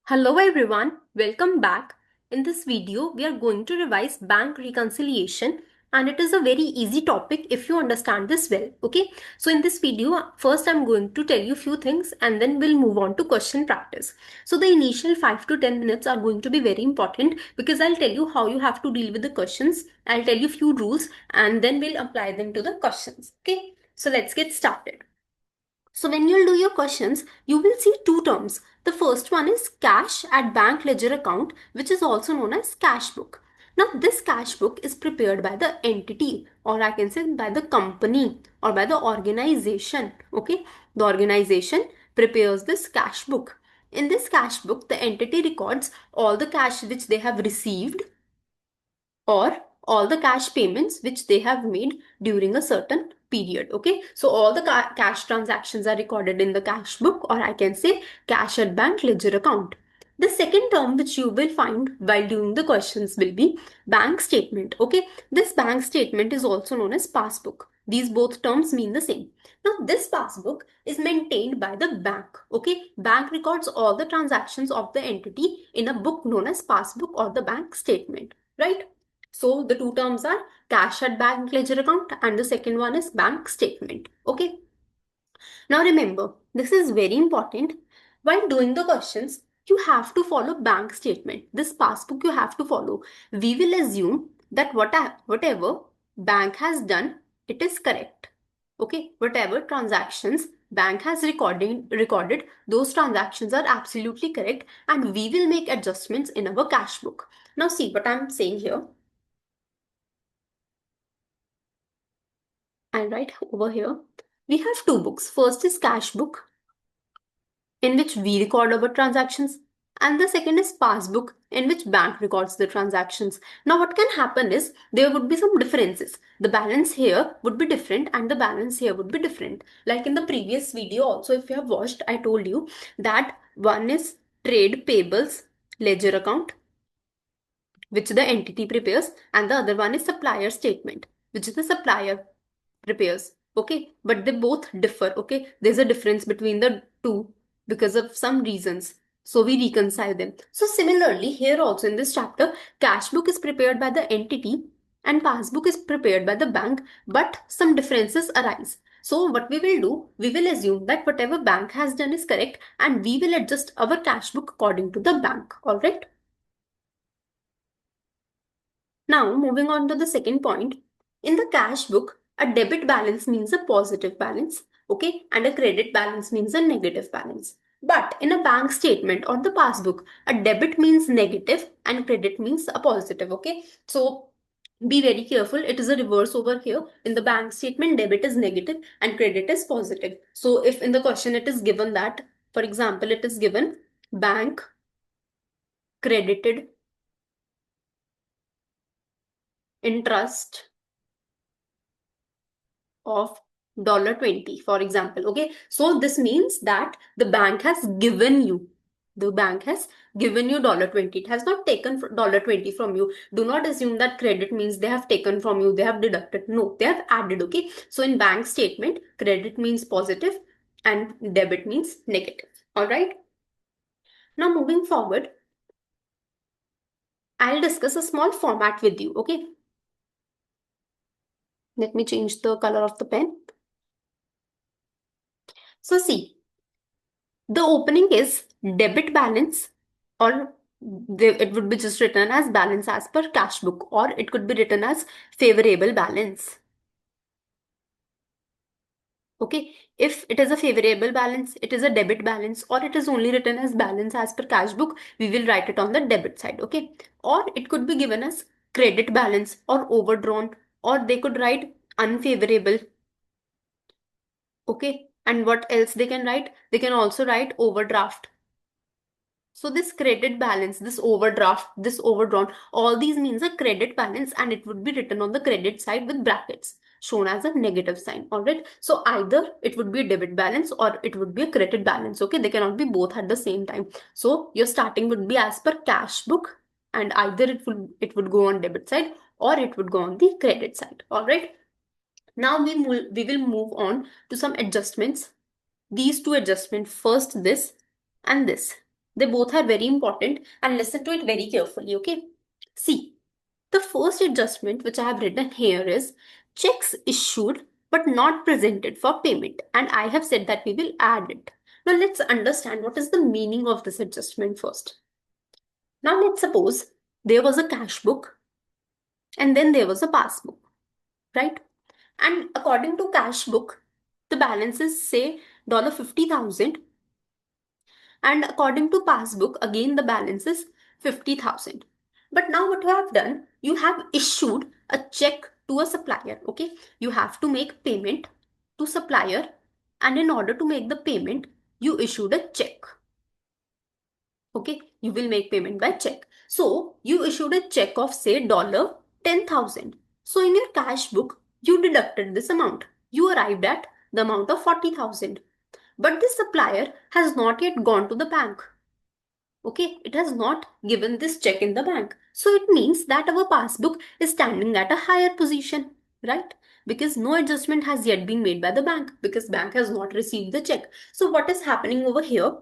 Hello everyone, welcome back. In this video, we are going to revise bank reconciliation and it is a very easy topic if you understand this well. Okay, so in this video, first I'm going to tell you few things and then we'll move on to question practice. So the initial 5 to 10 minutes are going to be very important because I'll tell you how you have to deal with the questions. I'll tell you few rules and then we'll apply them to the questions. Okay, so let's get started. So when you'll do your questions, you will see two terms. The first one is cash at bank ledger account, which is also known as cash book. Now this cash book is prepared by the entity, or I can say by the company or by the organization. Okay, the organization prepares this cash book. In this cash book, the entity records all the cash which they have received or all the cash payments which they have made during a certain period. Okay, so all the cash transactions are recorded in the cash book, or I can say cash at bank ledger account. The second term which you will find while doing the questions will be bank statement. Okay, this bank statement is also known as passbook. These both terms mean the same. Now this passbook is maintained by the bank. Okay, bank records all the transactions of the entity in a book known as passbook or the bank statement, right? So the two terms are cash at bank ledger account and the second one is bank statement. Okay. Now remember, this is very important. While doing the questions, you have to follow bank statement. This passbook you have to follow. We will assume that whatever bank has done, it is correct. Okay. Whatever transactions bank has recorded, those transactions are absolutely correct and we will make adjustments in our cash book. Now see what I'm saying here. And right over here, we have two books. First is cash book, in which we record our transactions, and the second is passbook, in which bank records the transactions. Now, what can happen is there would be some differences. The balance here would be different, and the balance here would be different. Like in the previous video, also, if you have watched, I told you that one is trade payables ledger account, which the entity prepares, and the other one is supplier statement, which the supplier prepares. Okay, but they both differ. Okay, there's a difference between the two because of some reasons, so we reconcile them. So similarly here also in this chapter, cash book is prepared by the entity and passbook is prepared by the bank, but some differences arise. So what we will do, we will assume that whatever bank has done is correct and we will adjust our cash book according to the bank. All right, now moving on to the second point. In the cash book, a debit balance means a positive balance, okay, and a credit balance means a negative balance. But in a bank statement or the passbook, a debit means negative and credit means a positive, okay. So be very careful. It is a reverse over here. In the bank statement, debit is negative and credit is positive. So if in the question it is given that, for example, it is given bank credited interest of $20, for example. Okay, so this means that the bank has given you $20. It has not taken $20 from you. Do not assume that credit means they have taken from you, they have deducted. No, they have added. Okay, so in bank statement, credit means positive and debit means negative. All right, now moving forward, I'll discuss a small format with you. Okay, let me change the color of the pen. So see, the opening is debit balance, or it would be just written as balance as per cash book, or it could be written as favorable balance. Okay, if it is a favorable balance, it is a debit balance, or it is only written as balance as per cash book, we will write it on the debit side. Okay, or it could be given as credit balance or overdrawn, or they could write unfavorable. Okay, and what else they can write? They can also write overdraft. So this credit balance, this overdraft, this overdrawn, all these means a credit balance and it would be written on the credit side with brackets shown as a negative sign. Alright. So either it would be a debit balance or it would be a credit balance. Okay. They cannot be both at the same time. So your starting would be as per cash book and either it would go on debit side or it would go on the credit side. Alright. Now we will move on to some adjustments. These two adjustments, first this and this. They both are very important and listen to it very carefully, okay? See, the first adjustment which I have written here is checks issued but not presented for payment, and I have said that we will add it. Now let's understand what is the meaning of this adjustment first. Now let's suppose there was a cash book and then there was a passbook, right? And according to cash book, the balance is say $50,000, and according to passbook, again the balance is 50,000. But now what you have done, you have issued a check to a supplier, okay? You have to make payment to supplier, and in order to make the payment, you issued a check. Okay, you will make payment by check. So you issued a check of say $10,000. So in your cash book, you deducted this amount. You arrived at the amount of 40,000. But the supplier has not yet gone to the bank. Okay, it has not given this check in the bank. So it means that our passbook is standing at a higher position, right? Because no adjustment has yet been made by the bank, because bank has not received the check. So what is happening over here?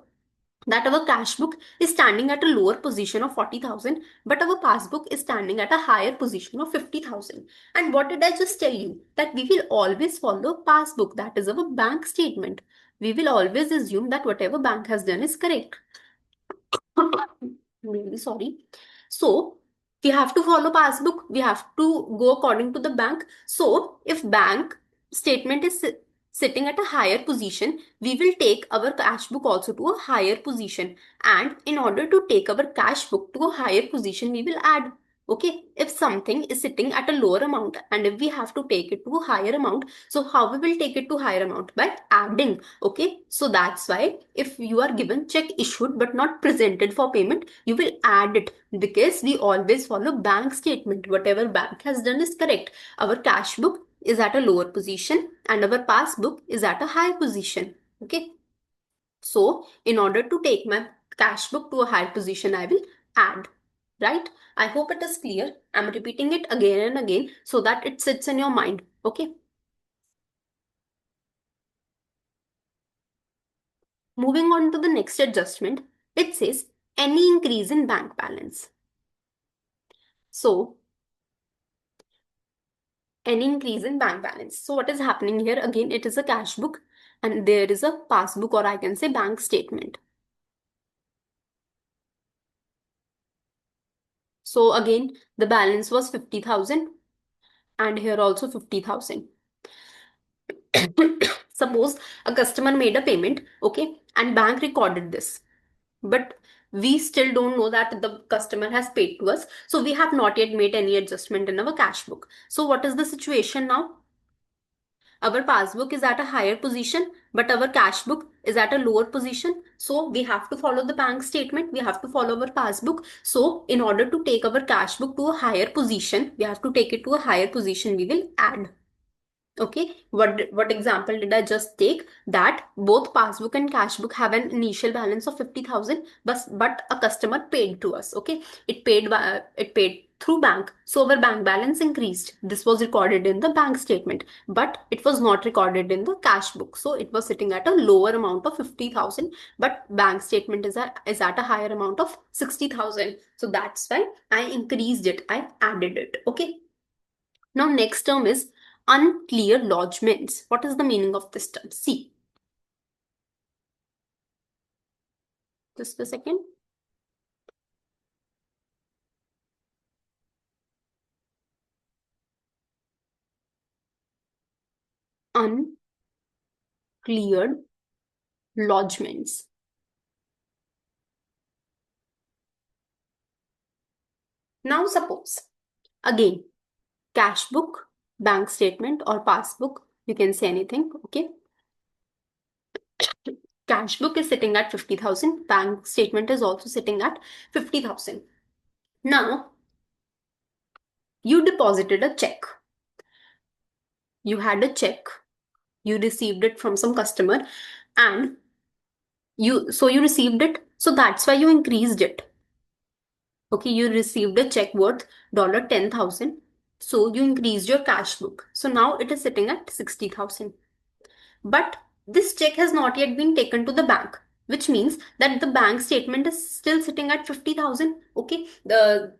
That our cash book is standing at a lower position of 40,000, but our passbook is standing at a higher position of 50,000. And what did I just tell you? That we will always follow passbook, that is our bank statement. We will always assume that whatever bank has done is correct. I'm really sorry. So we have to follow passbook. We have to go according to the bank. So if bank statement is sitting at a higher position, we will take our cash book also to a higher position. And in order to take our cash book to a higher position, we will add. Okay, if something is sitting at a lower amount and if we have to take it to a higher amount, so how we will take it to higher amount? By adding. Okay, so that's why if you are given check issued but not presented for payment, you will add it, because we always follow bank statement. Whatever bank has done is correct. Our cash book is at a lower position and our passbook is at a high position. Okay, so in order to take my cash book to a higher position, I will add. Right? I hope it is clear. I'm repeating it again and again so that it sits in your mind. Okay. Moving on to the next adjustment, it says any increase in bank balance. So, any increase in bank balance. So, what is happening here? Again, it is a cash book and there is a passbook, or I can say bank statement. So, again, the balance was 50,000 and here also 50,000. Suppose a customer made a payment, okay, and bank recorded this, but we still don't know that the customer has paid to us, so we have not yet made any adjustment in our cash book. So what is the situation now? Our passbook is at a higher position but our cash book is at a lower position, so we have to follow the bank statement, we have to follow our passbook. So in order to take our cash book to a higher position, we have to take it to a higher position, we will add. Okay, what example did I just take? That both passbook and cash book have an initial balance of 50,000, but a customer paid to us. Okay, it paid through bank, so our bank balance increased. This was recorded in the bank statement, but it was not recorded in the cash book, so it was sitting at a lower amount of 50,000, but bank statement is at a higher amount of 60,000. So that's why I increased it, I added it. Okay. Now next term is unclear lodgements. What is the meaning of this term? See, just a second. Uncleared lodgements. Now suppose, again, cash book, bank statement or passbook, you can say anything, okay? Cash book is sitting at 50,000, bank statement is also sitting at 50,000. Now, you deposited a check. You had a check, you received it from some customer, and you received it, so that's why you increased it. Okay, you received a check worth $10,000. So you increased your cash book. So now it is sitting at 60,000. But this check has not yet been taken to the bank. which means that the bank statement is still sitting at 50,000. Okay, the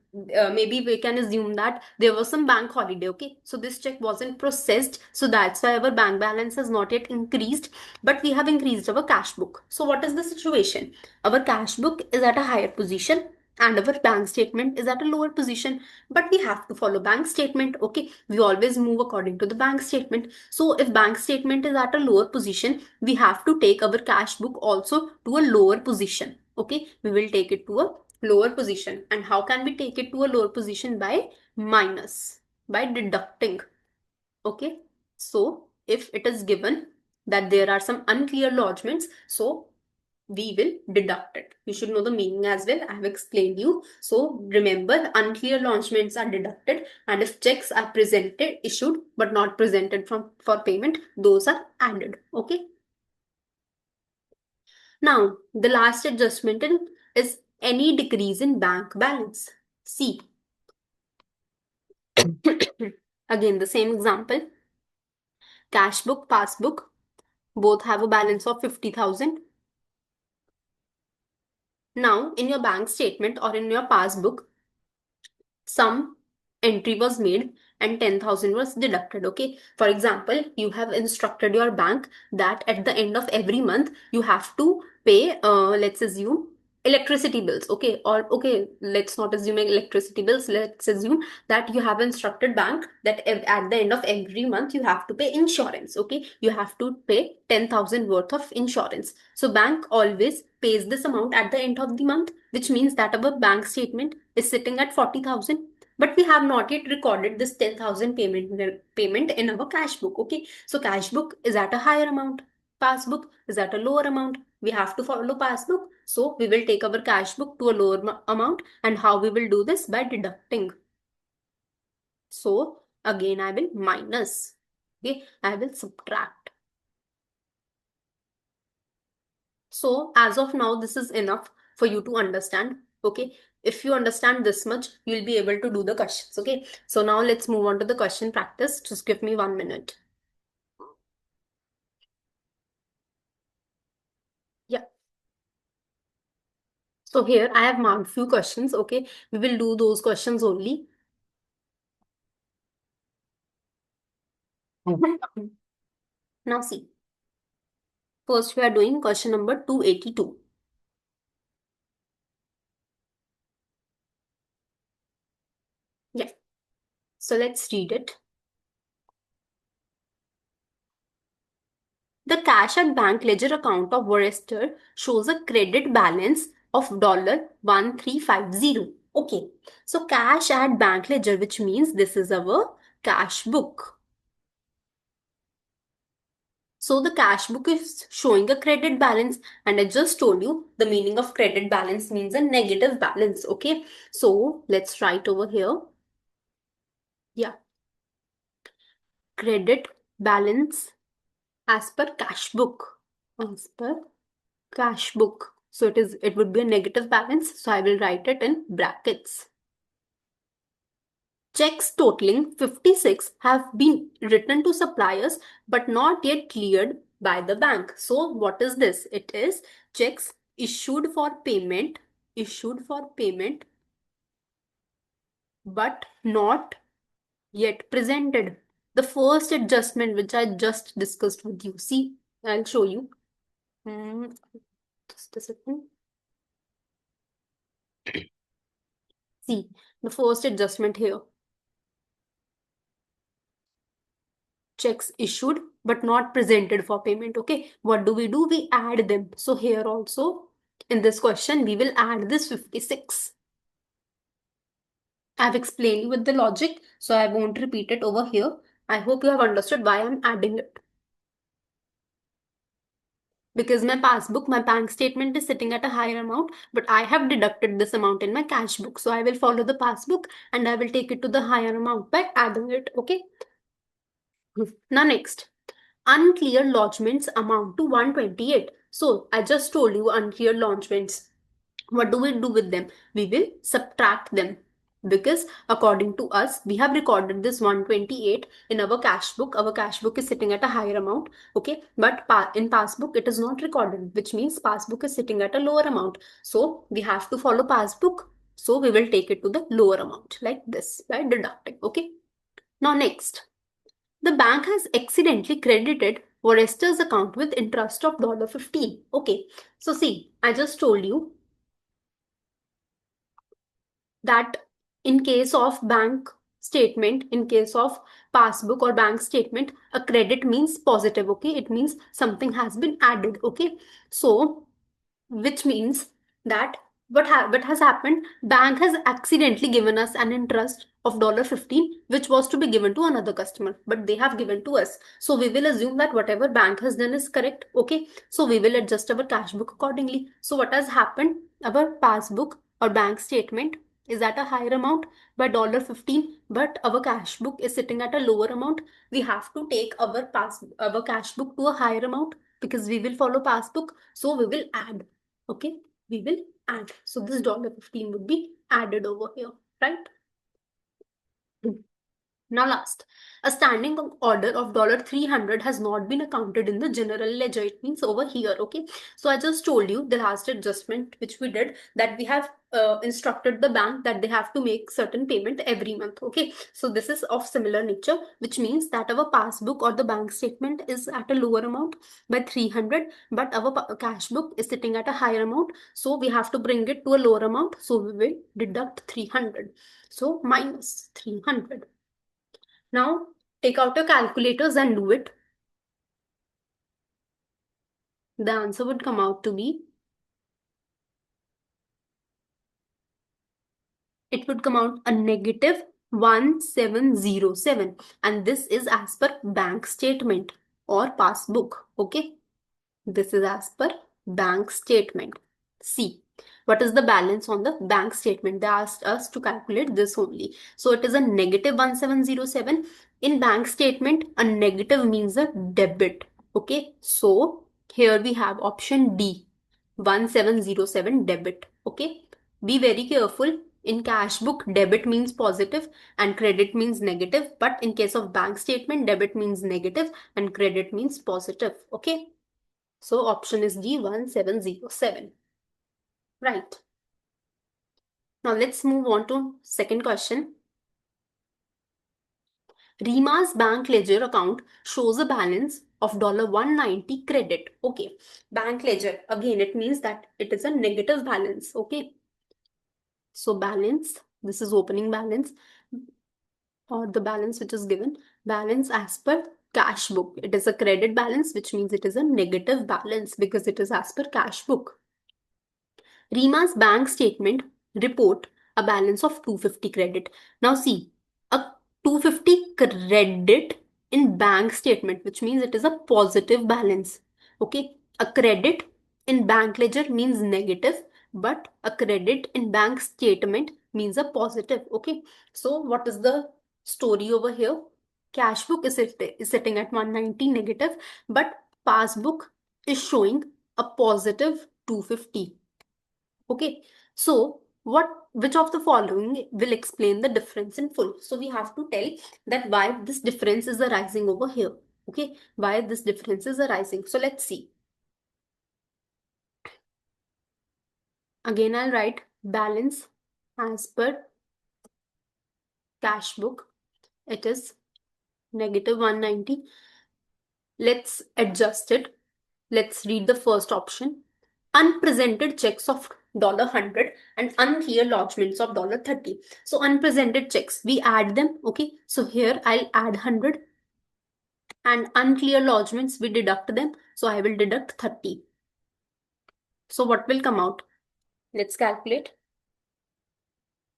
maybe we can assume that there was some bank holiday. Okay, so this check wasn't processed, so that's why our bank balance has not yet increased, but we have increased our cash book. So what is the situation? Our cash book is at a higher position and our bank statement is at a lower position, but we have to follow bank statement. Okay, we always move according to the bank statement. So if bank statement is at a lower position, we have to take our cash book also to a lower position. Okay, we will take it to a lower position. And how can we take it to a lower position? By minus, by deducting. Okay, so if it is given that there are some unclear lodgements, so we will deduct it. You should know the meaning as well. I have explained you. So remember, unclear lodgements are deducted, and if checks are presented, issued but not presented for payment, those are added. Okay. Now the last adjustment is any decrease in bank balance. See, again the same example. Cash book, passbook, both have a balance of 50,000. Now in your bank statement or in your passbook, some entry was made and 10,000 was deducted. Okay, for example, you have instructed your bank that at the end of every month you have to pay, let's assume, electricity bills. Okay, or okay, let's not assume electricity bills, let's assume that you have instructed bank that at the end of every month you have to pay insurance. Okay, you have to pay 10,000 worth of insurance. So bank always pays this amount at the end of the month, which means that our bank statement is sitting at 40,000, but we have not yet recorded this 10,000 payment in our cash book. Okay, so cash book is at a higher amount, passbook is at a lower amount. We have to follow passbook, so we will take our cash book to a lower amount. And how we will do this? By deducting. So again I will minus. Okay, I will subtract. So as of now, this is enough for you to understand. Okay, if you understand this much, you'll be able to do the questions. Okay, so now let's move on to the question practice. Just give me 1 minute. Yeah. So here I have marked few questions. Okay, we will do those questions only. Now see, first we are doing question number 282. Yeah. So let's read it. The cash at bank ledger account of Forrester shows a credit balance of $1350. Okay, so cash at bank ledger, which means this is our cash book. So the cash book is showing a credit balance, and I just told you the meaning of credit balance means a negative balance. Okay, so let's write over here. Yeah, credit balance as per cash book. As per cash book. So it would be a negative balance. So I will write it in brackets. Checks totaling 56 have been written to suppliers but not yet cleared by the bank. So what is this? It is checks issued for payment but not yet presented. The first adjustment which I just discussed with you. See, I'll show you. Just a second. See, the first adjustment here. Checks issued but not presented for payment. Okay, what do? We add them. So here also in this question we will add this 56. I've explained you with the logic, so I won't repeat it over here. I hope you have understood why I'm adding it. Because my passbook, my bank statement is sitting at a higher amount, but I have deducted this amount in my cash book. So I will follow the passbook and I will take it to the higher amount by adding it. Okay. Now next, unclear lodgements amount to 128. So I just told you unclear lodgements. What do we do with them? We will subtract them. because according to us, we have recorded this 128 in our cash book. Our cash book is sitting at a higher amount, okay? But in passbook, it is not recorded, which means passbook is sitting at a lower amount. So we have to follow passbook. So we will take it to the lower amount like this by deducting, okay? Now next, the bank has accidentally credited Forester's account with interest of $15. Okay, so see, I just told you that in case of bank statement, in case of passbook or bank statement, a credit means positive, okay? It means something has been added, okay? So which means that what has happened, bank has accidentally given us an interest of $15 which was to be given to another customer, but they have given to us. So we will assume that whatever bank has done is correct, okay? So we will adjust our cash book accordingly. So what has happened, our passbook or bank statement is at a higher amount by $15, but our cash book is sitting at a lower amount. We have to take our cash book to a higher amount because we will follow passbook. So we will add, okay? We will add. So this $15 would be added over here, right? Now last, a standing order of $300 has not been accounted in the general ledger. It means over here, okay? So I just told you the last adjustment which we did, that we have instructed the bank that they have to make certain payment every month, okay? So this is of similar nature, which means that our passbook or the bank statement is at a lower amount by 300, but our cash book is sitting at a higher amount. So we have to bring it to a lower amount. So we will deduct 300. So minus 300. Now, take out your calculators and do it. The answer would come out to be, it would come out a negative 1707. And this is as per bank statement or passbook. Okay. This is as per bank statement. See, what is the balance on the bank statement? They asked us to calculate this only. So it is a negative 1707. In bank statement, a negative means a debit. Okay, so here we have option D, 1707 debit. Okay, be very careful. In cash book, debit means positive and credit means negative. But in case of bank statement, debit means negative and credit means positive. Okay. So option is D, 1707. Right. Now let's move on to second question. Rima's bank ledger account shows a balance of $190 credit. Okay. Bank ledger, again, it means that it is a negative balance. Okay. So balance, this is opening balance or the balance which is given. Balance as per cash book. It is a credit balance, which means it is a negative balance because it is as per cash book. Rima's bank statement report a balance of 250 credit. Now see, a 250 credit in bank statement, which means it is a positive balance. Okay, a credit in bank ledger means negative, but a credit in bank statement means a positive. Okay, so what is the story over here? Cash book is sitting at 190 negative, but passbook is showing a positive 250. Okay, so which of the following will explain the difference in full? So we have to tell that why this difference is arising over here. Okay, why this difference is arising. So let's see. Again, I'll write balance as per cash book. It is negative 190. Let's adjust it. Let's read the first option. Unpresented checks of $100 and unclear lodgements of $30. So unpresented checks, we add them. Okay, so here I'll add 100 and unclear lodgements, we deduct them. So I will deduct 30. So what will come out? Let's calculate.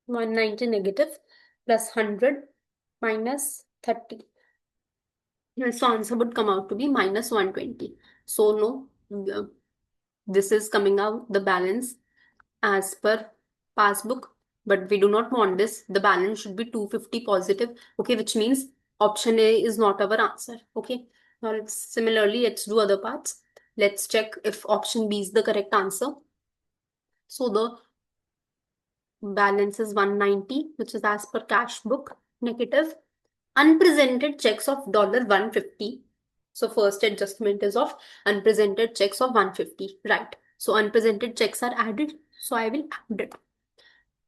190 negative plus 100 minus 30. So answer would come out to be minus 120. So no, this is coming out the balance as per passbook, but we do not want this. The balance should be 250 positive. Okay, which means option A is not our answer. Okay, now similarly, let's do other parts. Let's check if option B is the correct answer. So the balance is 190, which is as per cash book, negative. Unpresented checks of $150. So first adjustment is of unpresented checks of 150, right? So unpresented checks are added, so I will add it.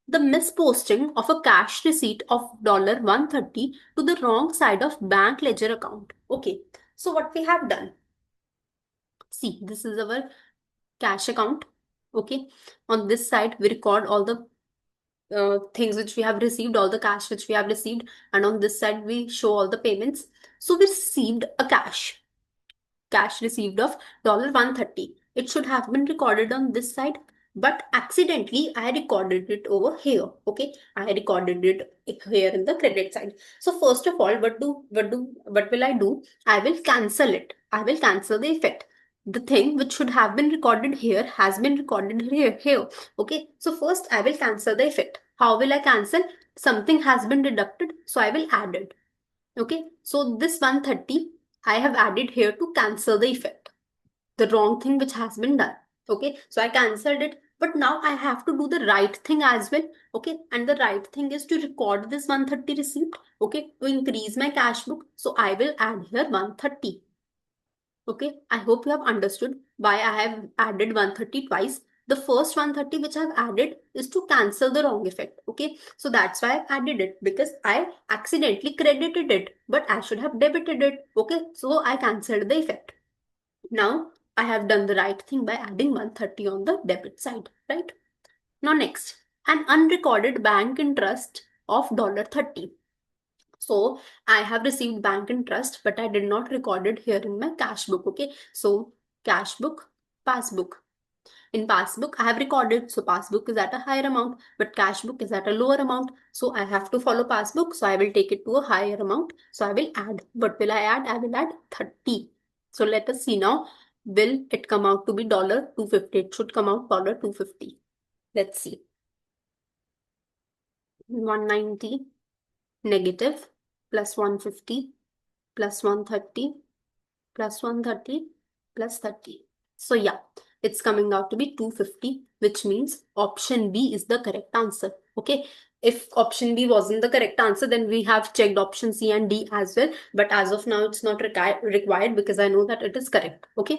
The misposting of a cash receipt of $130 to the wrong side of bank ledger account. Okay, so what we have done, see, this is our cash account. Okay, on this side we record all the things which we have received, all the cash which we have received, and on this side we show all the payments. So we received a cash received of $130. It should have been recorded on this side, but accidentally I recorded it over here. Okay, I recorded it here in the credit side. So first of all, what will I do? I will cancel it. I will cancel the effect. The thing which should have been recorded here has been recorded here. Okay, so first I will cancel the effect. How will I cancel? Something has been deducted, so I will add it. Okay, so this 130 I have added here to cancel the effect, the wrong thing which has been done. Okay, so I cancelled it, but now I have to do the right thing as well. Okay, and the right thing is to record this 130 receipt. Okay, to increase my cash book, so I will add here 130. Okay, I hope you have understood why I have added 130 twice. The first 130 which I've added is to cancel the wrong effect. Okay, so that's why I've added it, because I accidentally credited it, but I should have debited it. Okay, so I cancelled the effect. Now I have done the right thing by adding 130 on the debit side, right? Now next, an unrecorded bank interest of $30. So I have received bank interest, but I did not record it here in my cash book. Okay, so cash book, passbook. In passbook, I have recorded, so passbook is at a higher amount, but cash book is at a lower amount. So I have to follow passbook, so I will take it to a higher amount. So I will add. What will I add? I will add 30. So let us see now. Will it come out to be $250? It should come out $250. Let's see. 190 negative plus 150 plus 130 plus 130 plus 30. So yeah, it's coming out to be 250, which means option B is the correct answer. Okay, if option B wasn't the correct answer, then we have checked option C and D as well. But as of now, it's not required because I know that it is correct. Okay,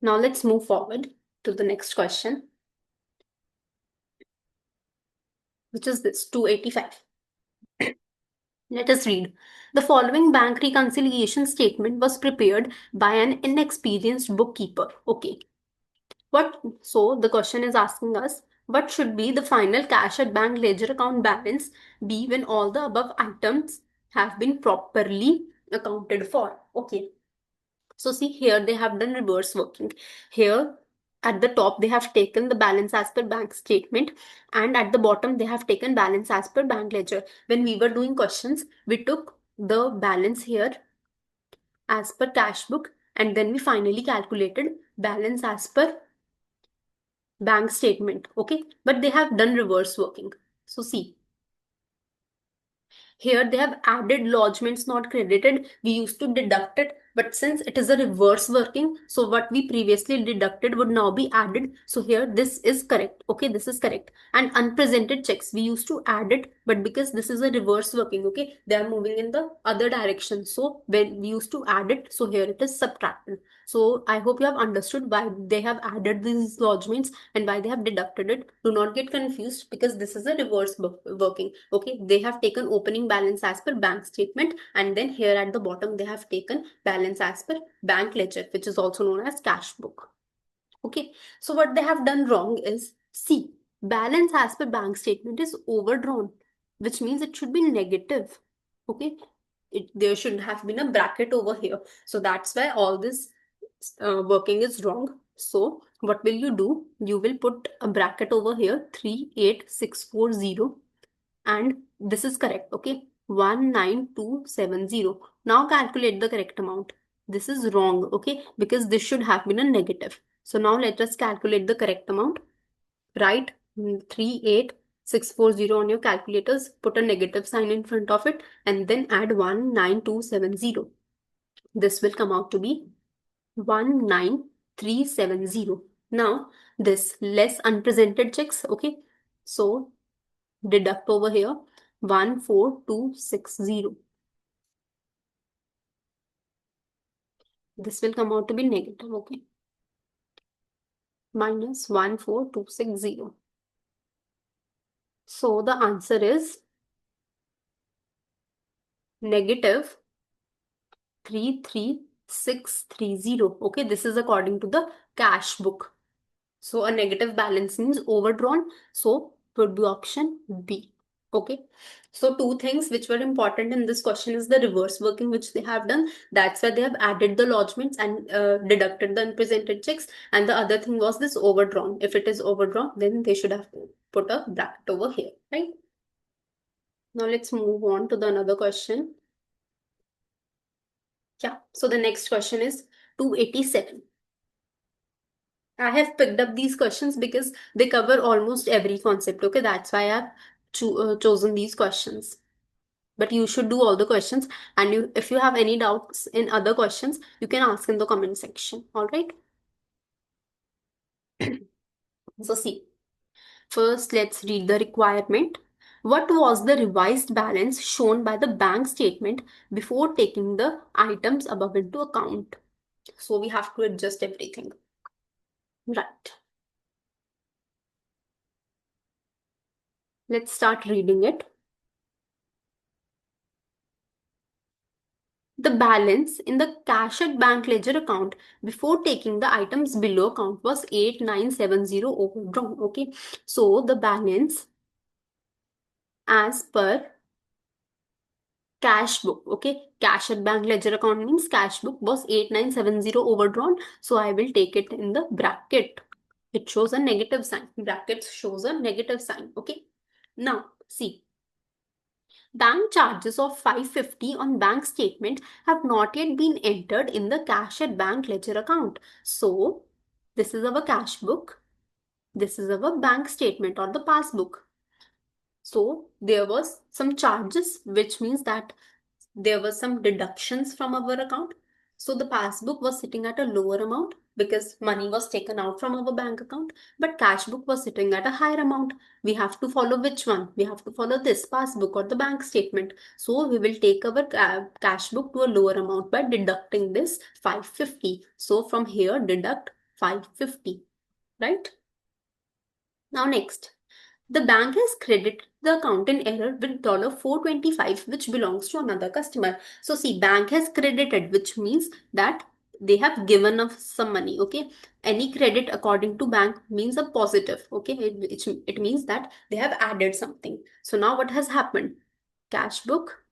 now let's move forward to the next question, which is this 285. Let us read. The following bank reconciliation statement was prepared by an inexperienced bookkeeper. Okay. So the question is asking us, what should be the final cash at bank ledger account balance be when all the above items have been properly accounted for? Okay. So see, here they have done reverse working. Here at the top they have taken the balance as per bank statement, and at the bottom they have taken balance as per bank ledger. When we were doing questions, we took the balance here as per cash book, and then we finally calculated balance as per bank statement. Okay, but they have done reverse working. So see, here they have added lodgements not credited. We used to deduct it, but since it is a reverse working, so what we previously deducted would now be added. So here this is correct. Okay, this is correct. And unpresented checks, we used to add it, but because this is a reverse working, okay, they are moving in the other direction. So when we used to add it, so here it is subtracted. So I hope you have understood why they have added these lodgements and why they have deducted it. Do not get confused because this is a reverse working. Okay, they have taken opening balance as per bank statement, and then here at the bottom they have taken balance as per bank ledger, which is also known as cash book. Okay, so what they have done wrong is, see, balance as per bank statement is overdrawn, which means it should be negative. Okay, there should have been a bracket over here. So that's why all this working is wrong. So what will you do? You will put a bracket over here, 38640, and this is correct. Okay, 19270. Now calculate the correct amount. This is wrong, okay, because this should have been a negative. So now let us calculate the correct amount. Write 38640 on your calculators, put a negative sign in front of it, and then add 19270. This will come out to be 19370. Now this less unpresented checks, okay, So deduct over here 14260. This will come out to be negative, okay? Minus 14260. So the answer is negative 33630. Okay, this is according to the cash book. So a negative balance means overdrawn. So would be option B. Okay. So two things which were important in this question is the reverse working which they have done. That's why they have added the lodgements and deducted the unpresented checks. And the other thing was this overdrawn. If it is overdrawn, then they should have put a bracket over here, right? Now let's move on to the another question. Yeah. So the next question is 287. I have picked up these questions because they cover almost every concept. Okay, that's why I've chosen these questions. But you should do all the questions, and if you have any doubts in other questions, you can ask in the comment section. All right. So see, first let's read the requirement. What was the revised balance shown by the bank statement before taking the items above into account? So we have to adjust everything. Right. Let's start reading it. The balance in the cash at bank ledger account before taking the items below account was 8970 overdrawn. Okay, so the balance as per cash book, okay, cash at bank ledger account means cash book was 8970 overdrawn. So I will take it in the bracket. It shows a negative sign. Bracket shows a negative sign. Okay, now see. Bank charges of 550 on bank statement have not yet been entered in the cash at bank ledger account. So, this is our cash book. This is our bank statement or the passbook. So, there was some charges, which means that there were some deductions from our account. So the passbook was sitting at a lower amount because money was taken out from our bank account, but cash book was sitting at a higher amount. We have to follow which one? We have to follow this passbook or the bank statement. So we will take our cash book to a lower amount by deducting this 550. So from here, deduct 550, right? Now next. The bank has credited the account in error with $425 which belongs to another customer. So see, bank has credited, which means that they have given us some money. Okay, any credit according to bank means a positive. Okay, it means that they have added something. So now what has happened? Cash book,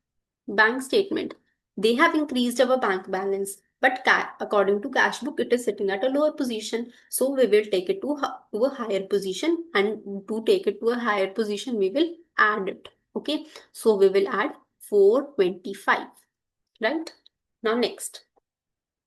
bank statement. They have increased our bank balance, but according to cash book, it is sitting at a lower position. So we will take it to a higher position, and to take it to a higher position, we will add it. Okay, so we will add 425, right? Now next.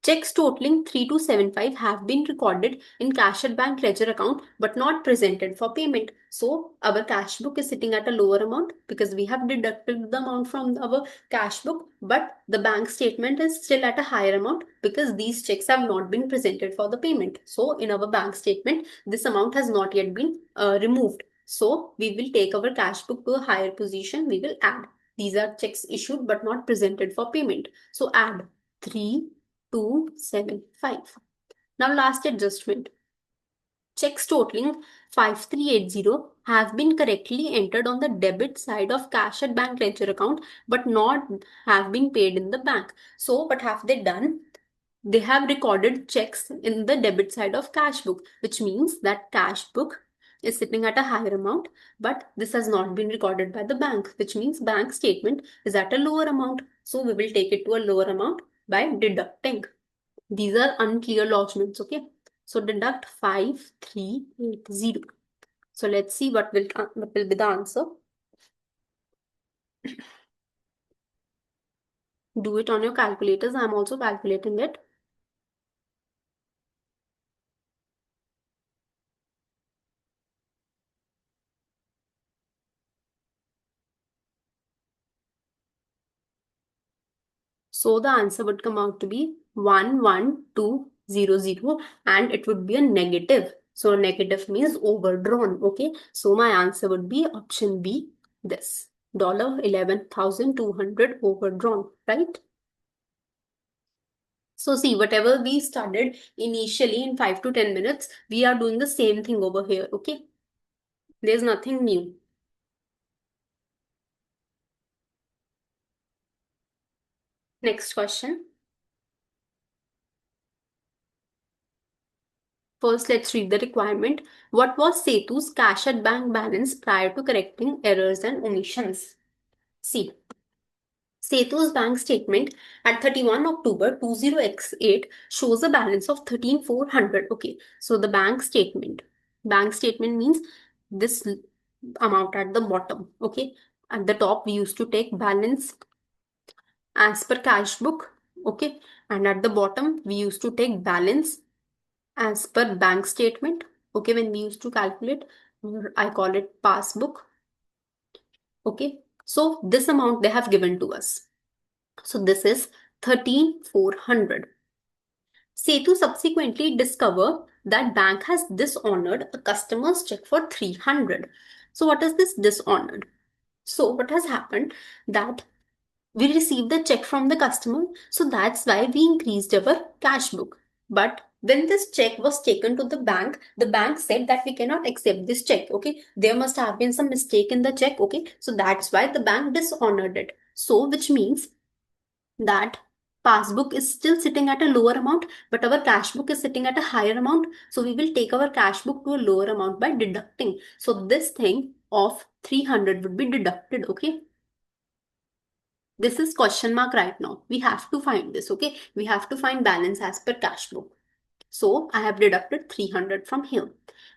Checks totaling 3275 have been recorded in cash at bank ledger account but not presented for payment. So our cash book is sitting at a lower amount because we have deducted the amount from our cash book, but the bank statement is still at a higher amount because these checks have not been presented for the payment. So in our bank statement, this amount has not yet been removed. So we will take our cash book to a higher position. We will add. These are checks issued but not presented for payment. So add 3275. Now last adjustment. Checks totaling 5380 have been correctly entered on the debit side of cash at bank ledger account but not have been paid in the bank. So what have they done? They have recorded checks in the debit side of cash book, which means that cash book is sitting at a higher amount, but this has not been recorded by the bank, which means bank statement is at a lower amount. So we will take it to a lower amount by deducting. These are unclear lodgements, okay? So deduct 5380. So let's see what will be the answer. Do it on your calculators. I'm also calculating it. So the answer would come out to be 11200 and it would be a negative So negative means overdrawn. Okay. So my answer would be option B, this. $11,200 overdrawn, right? So see, whatever we studied initially in 5 to 10 minutes, we are doing the same thing over here. Okay. There's nothing new. Next question. First, let's read the requirement. What was Setu's cash at bank balance prior to correcting errors and omissions? See, Setu's bank statement at 31 October 2008 shows a balance of 13,400. Okay, so the bank statement. Bank statement means this amount at the bottom. Okay, at the top we used to take balance as per cash book. Okay, and at the bottom we used to take balance as per bank statement. Okay, when we used to calculate, I call it passbook. Okay, so this amount they have given to us. So this is 13,400. Setu subsequently discovered that bank has dishonored a customer's check for 300. So what is this dishonored? So what has happened that we received the check from the customer, so that's why we increased our cash book. But when this check was taken to the bank said that we cannot accept this check. Okay, there must have been some mistake in the check. Okay, so that's why the bank dishonored it. So which means that passbook is still sitting at a lower amount, but our cash book is sitting at a higher amount. So we will take our cash book to a lower amount by deducting. So this thing of 300 would be deducted. Okay, this is question mark right now. We have to find this. Okay, we have to find balance as per cash book. So I have deducted 300 from here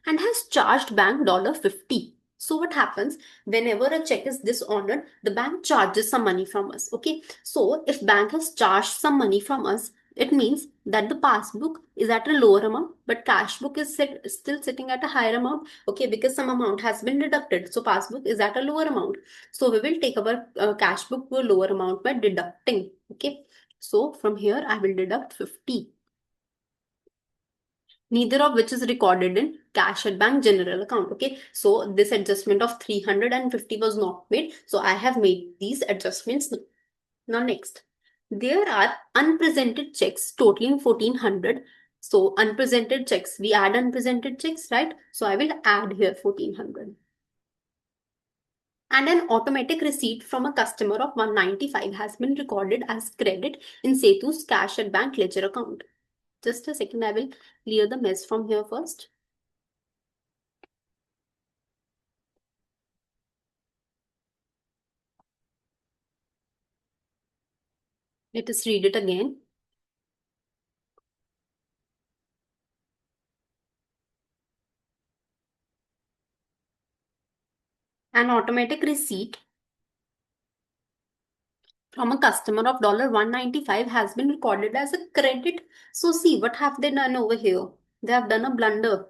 and has charged bank $50. So what happens whenever a check is dishonored, the bank charges some money from us. Okay, so if bank has charged some money from us, it means that the passbook is at a lower amount, but cash book is still sitting at a higher amount. Okay, because some amount has been deducted. So passbook is at a lower amount. So we will take our cash book to a lower amount by deducting. Okay, so from here I will deduct 50. Neither of which is recorded in cash at bank general account. Okay, so this adjustment of 350 was not made, so I have made these adjustments. Now next, there are unpresented checks totaling 1400. So unpresented checks, we add unpresented checks, right? So I will add here 1400. And an automatic receipt from a customer of 195 has been recorded as credit in Setu's cash at bank ledger account. Just a second, I will clear the mess from here first. Let us read it again. An automatic receipt from a customer of $195 has been recorded as a credit. So see, what have they done over here? They have done a blunder.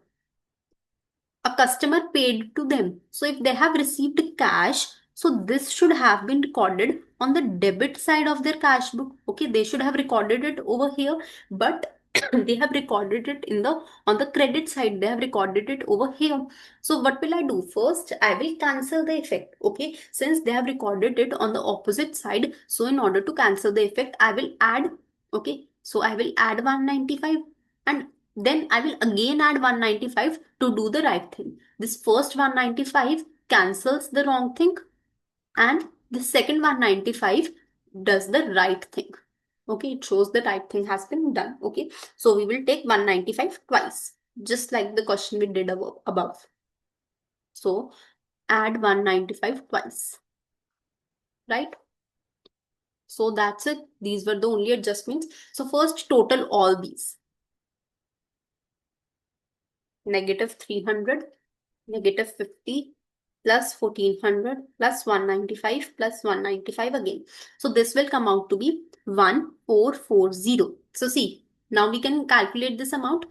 A customer paid to them. So if they have received cash, so this should have been recorded on the debit side of their cash book. Okay, they should have recorded it over here, but they have recorded it in the on the credit side. They have recorded it over here. So what will I do? First, I will cancel the effect. Okay, since they have recorded it on the opposite side, so in order to cancel the effect, I will add. Okay, so I will add 195 and then I will again add 195 to do the right thing. This first 195 cancels the wrong thing and the second 195 does the right thing. Okay, it shows the right thing has been done. Okay, so we will take 195 twice, just like the question we did above. So add 195 twice, right? So that's it. These were the only adjustments. So first total all these. Negative 300, negative 50, plus 1400 plus 195 plus 195 again. So this will come out to be 1440. So see, now we can calculate this amount.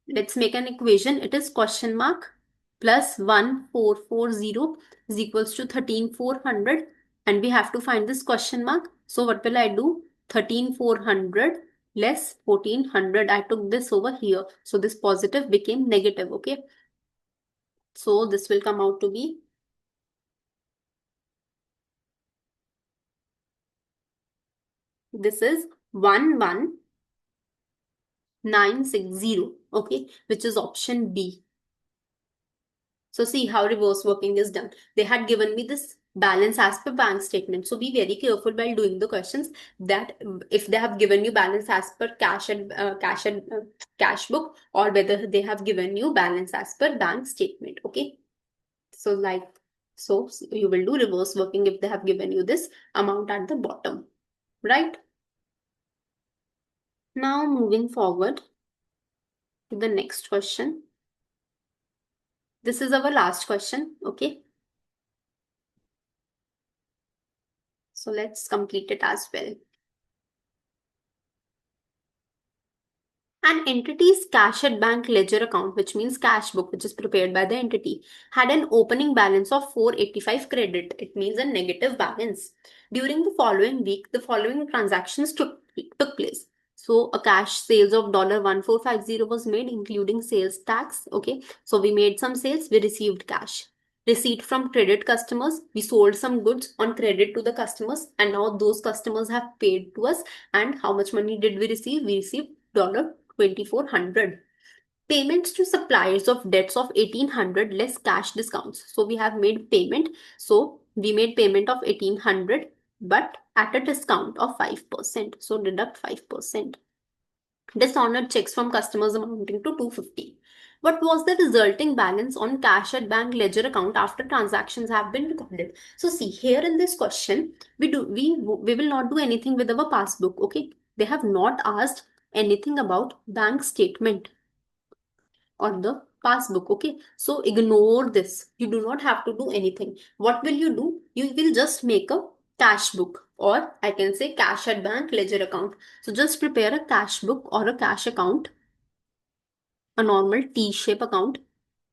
Let's make an equation. It is question mark plus 1440 is equals to 13400 and we have to find this question mark. So what will I do? 13400 less 1400. I took this over here. So this positive became negative. Okay. So this will come out to be this is 11960. Okay, which is option B. So see how reverse working is done. They had given me this balance as per bank statement. So be very careful while doing the questions that if they have given you balance as per cash book, or whether they have given you balance as per bank statement. Okay. So so you will do reverse working if they have given you this amount at the bottom, right? Now moving forward to the next question. This is our last question. Okay. So let's complete it as well. An entity's cash at bank ledger account, which means cash book, which is prepared by the entity, had an opening balance of 485 credit. It means a negative balance. During the following week, the following transactions took place. So a cash sales of $1450 was made, including sales tax. Okay, so we made some sales, we received cash. Receipt from credit customers, we sold some goods on credit to the customers, and now those customers have paid to us. And how much money did we receive? We received $2400. Payments to suppliers of debts of 1800 less cash discounts. So we have made payment. So we made payment of 1800 but at a discount of 5%. So deduct 5%. Dishonored checks from customers amounting to 250. What was the resulting balance on cash at bank ledger account after transactions have been recorded? So see here in this question, we will not do anything with our passbook. Okay, they have not asked anything about bank statement or the passbook. Okay, so ignore this. You do not have to do anything. What will you do? You will just make a cash book, or I can say cash at bank ledger account. So just prepare a cash book or a cash account, a normal T-shape account.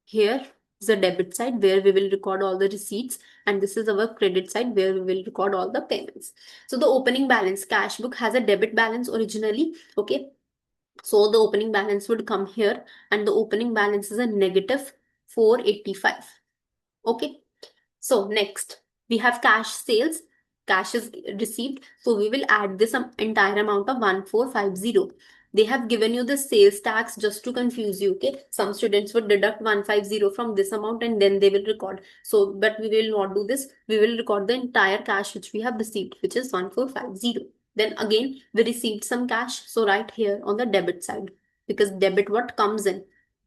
Here is the debit side where we will record all the receipts, and this is our credit side where we will record all the payments. So the opening balance cash book has a debit balance originally. Okay, so the opening balance would come here, and the opening balance is a negative 485. Okay, so next we have cash sales. Cash is received. So we will add this entire amount of 1450. They have given you the sales tax just to confuse you. Okay, some students would deduct 150 from this amount and then they will record. So, but we will not do this. We will record the entire cash which we have received, which is 1450. Then again, we received some cash. So right here on the debit side, because debit what comes in.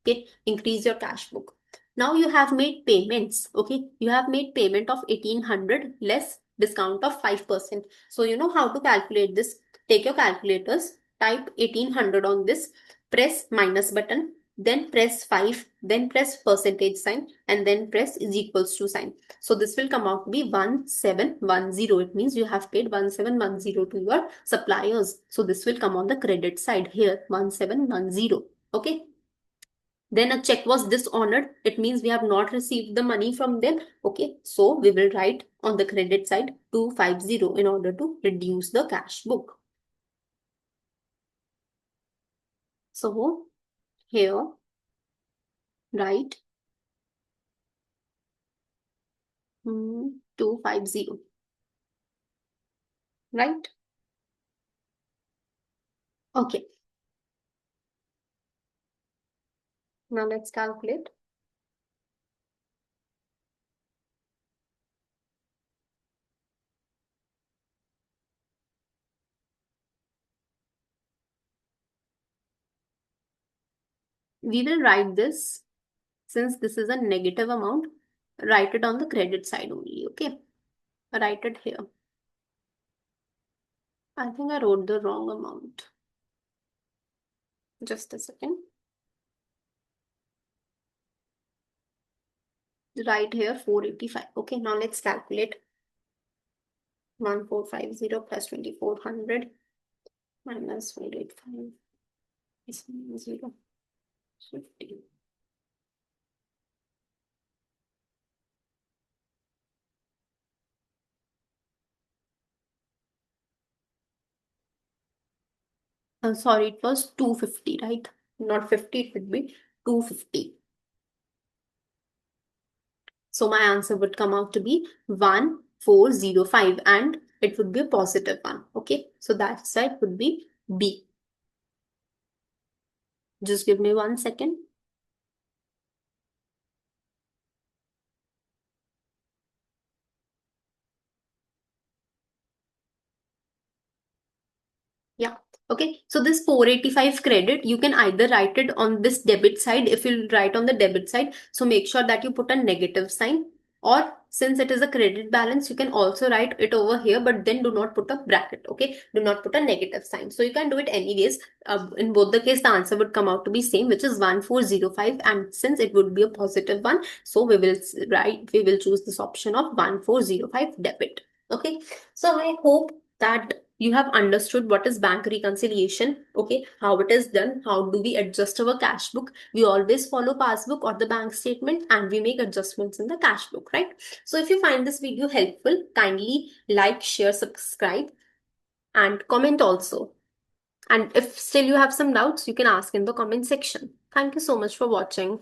Okay, increase your cash book. Now you have made payments. Okay, you have made payment of 1800 less discount of 5%. So you know how to calculate this. Take your calculators, type 1800 on this, press minus button, then press 5, then press percentage sign, and then press is equals to sign. So this will come out to be 1710. It means you have paid 1710 to your suppliers. So this will come on the credit side here, 1710. Okay. Then a check was dishonored. It means we have not received the money from them. Okay, so we will write on the credit side 250 in order to reduce the cash book. So here write 250, right? Okay, now let's calculate. We will write this, since this is a negative amount, write it on the credit side only. Okay, write it here. I think I wrote the wrong amount. Just a second. Right here 485. Okay, now let's calculate. 1450 plus 2400 minus 485 is 0, 50. Sorry, it was 250, right? Not 50, it would be 250. So my answer would come out to be 1405 and it would be a positive one. Okay, so that side would be B. Just give me 1 second. Yeah. Okay. So this 485 credit, you can either write it on this debit side. If you write on the debit side, so make sure that you put a negative sign. Or since it is a credit balance, you can also write it over here, but then do not put a bracket. Okay. Do not put a negative sign. So you can do it anyways. In both the case, the answer would come out to be same, which is 1405. And since it would be a positive one, so we will choose this option of 1405 debit. Okay. So I hope that you have understood what is bank reconciliation, okay, how it is done, how do we adjust our cash book. We always follow passbook or the bank statement and we make adjustments in the cash book, right? So if you find this video helpful, kindly like, share, subscribe and comment also. And if still you have some doubts, you can ask in the comment section. Thank you so much for watching.